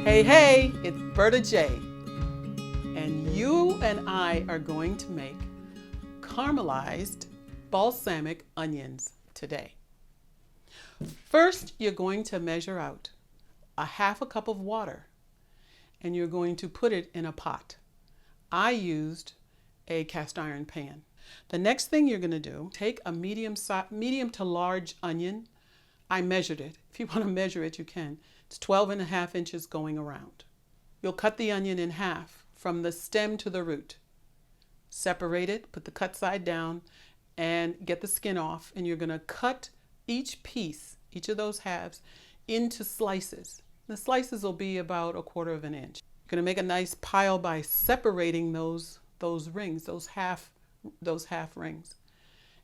Hey, it's Berta J, and you and I are going to make caramelized balsamic onions today. First, you're going to measure out a half a cup of water, and you're going to put it in a pot. I used a cast iron pan. The next thing you're going to do, take a medium to large onion. I measured it. If you want to measure it, you can. It's 12.5 inches going around. You'll cut the onion in half from the stem to the root. Separate it, put the cut side down, and get the skin off. And you're going to cut each piece, each of those halves, into slices. The slices will be about 1/4 inch. You're going to make a nice pile by separating those rings, those half rings.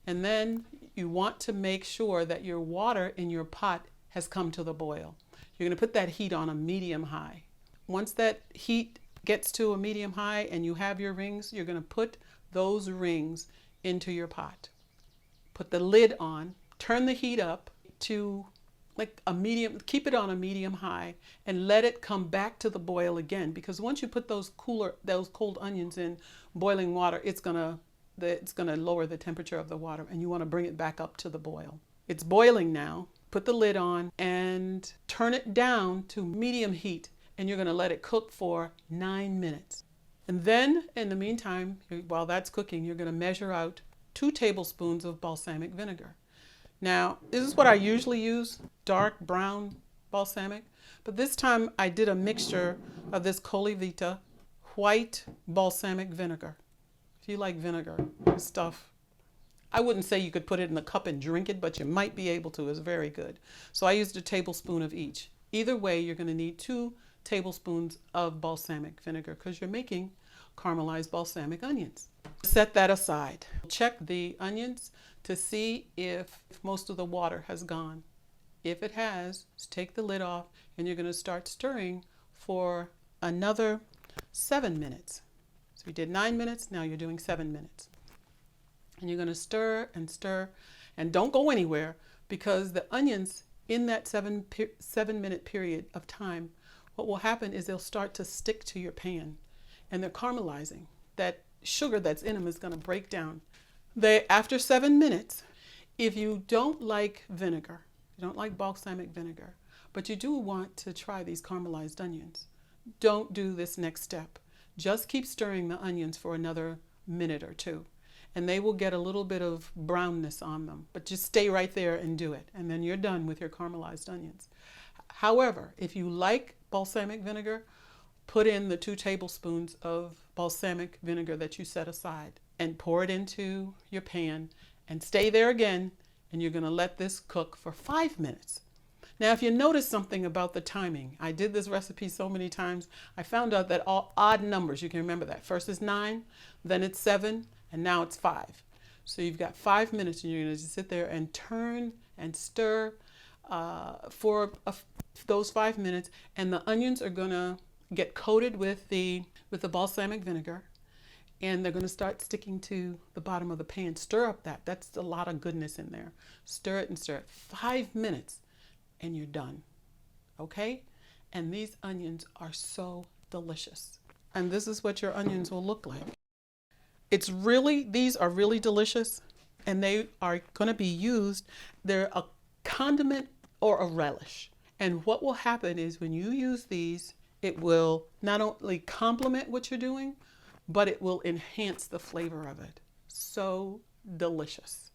And then you want to make sure that your water in your pot has come to the boil. You're going to put that heat on a medium high. Once that heat gets to a medium high and you have your rings, you're going to put those rings into your pot. Put the lid on, turn the heat up to like a medium, keep it on a medium high, and let it come back to the boil again. Because once you put those cold onions in boiling water, it's gonna lower the temperature of the water, and you want to bring it back up to the boil. It's boiling now. Put the lid on and turn it down to medium heat, and you're going to let it cook for 9 minutes. And then in the meantime, while that's cooking, you're going to measure out 2 tablespoons of balsamic vinegar. Now, this is what I usually use, dark brown balsamic, but this time I did a mixture of this Colivita white balsamic vinegar. If you like vinegar stuff, I wouldn't say you could put it in a cup and drink it, but you might be able to. It's very good. So I used a tablespoon of each. Either way, you're going to need 2 tablespoons of balsamic vinegar because you're making caramelized balsamic onions. Set that aside. Check the onions to see if most of the water has gone. If it has, just take the lid off and you're going to start stirring for another 7 minutes. So we did 9 minutes, now you're doing 7 minutes. And you're going to stir and stir, and don't go anywhere, because the onions in that 7 minute period of time, what will happen is they'll start to stick to your pan and they're caramelizing. That sugar that's in them is going to break down. After 7 minutes, if you don't like vinegar, you don't like balsamic vinegar, but you do want to try these caramelized onions, don't do this next step. Just keep stirring the onions for another minute or two, and they will get a little bit of brownness on them, but just stay right there and do it, and then you're done with your caramelized onions. However, if you like balsamic vinegar, put in the 2 tablespoons of balsamic vinegar that you set aside and pour it into your pan and stay there again, and you're going to let this cook for 5 minutes. Now, if you notice something about the timing, I did this recipe so many times, I found out that all odd numbers, you can remember that. First is 9, then it's 7, and now it's 5. So you've got 5 minutes, and you're going to just sit there and turn and stir for those 5 minutes, and the onions are going to get coated with the balsamic vinegar, and they're going to start sticking to the bottom of the pan. Stir up that's a lot of goodness in there. Stir it and stir it. 5 minutes, and you're done. Okay? And these onions are so delicious. And this is what your onions will look like. These are really delicious, and they are going to be used. They're a condiment or a relish. And what will happen is when you use these, it will not only complement what you're doing, but it will enhance the flavor of it. So delicious.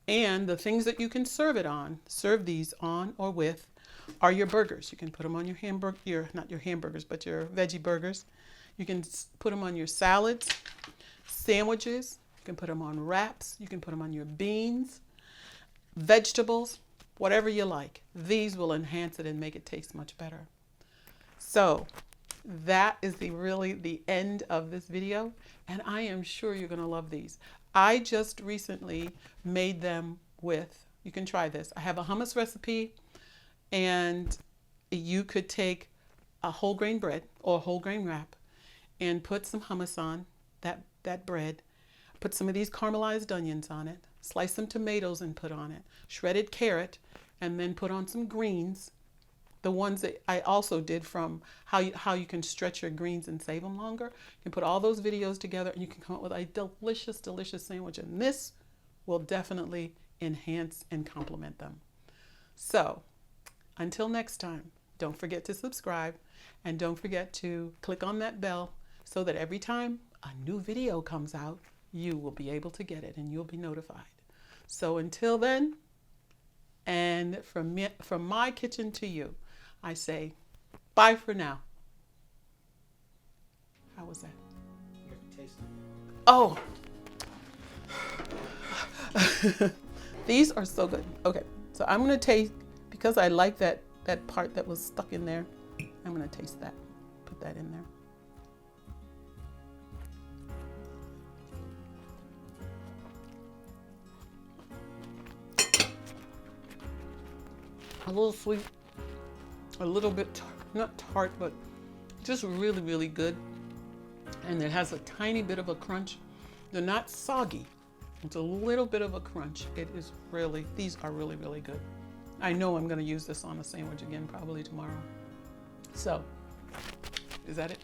And the things that you can serve these on or with, are your burgers. You can put them on your not your hamburgers, but your veggie burgers. You can put them on your salads, sandwiches. You can put them on wraps. You can put them on your beans, vegetables, whatever you like. These will enhance it and make it taste much better. So that is really the end of this video, and I am sure you're going to love these. I just recently made them with, you can try this. I have a hummus recipe, and you could take a whole grain bread or a whole grain wrap and put some hummus on that bread. Put some of these caramelized onions on it. Slice some tomatoes and put on it. Shredded carrot, and then put on some greens. The ones that I also did from how you can stretch your greens and save them longer. You can put all those videos together and you can come up with a delicious, delicious sandwich. And this will definitely enhance and complement them. So until next time, don't forget to subscribe and don't forget to click on that bell so that every time a new video comes out, you will be able to get it and you'll be notified. So until then, and from my kitchen to you, I say bye for now. How was that? You have to taste them. Oh, these are so good. Okay, so I'm gonna taste, because I like that part that was stuck in there. I'm gonna taste that. Put that in there. A little sweet, a little bit not tart, but just really, really good. And it has a tiny bit of a crunch. They're not soggy. It's a little bit of a crunch. It is really, these are really, really good. I know I'm going to use this on a sandwich again probably tomorrow. So, is that it?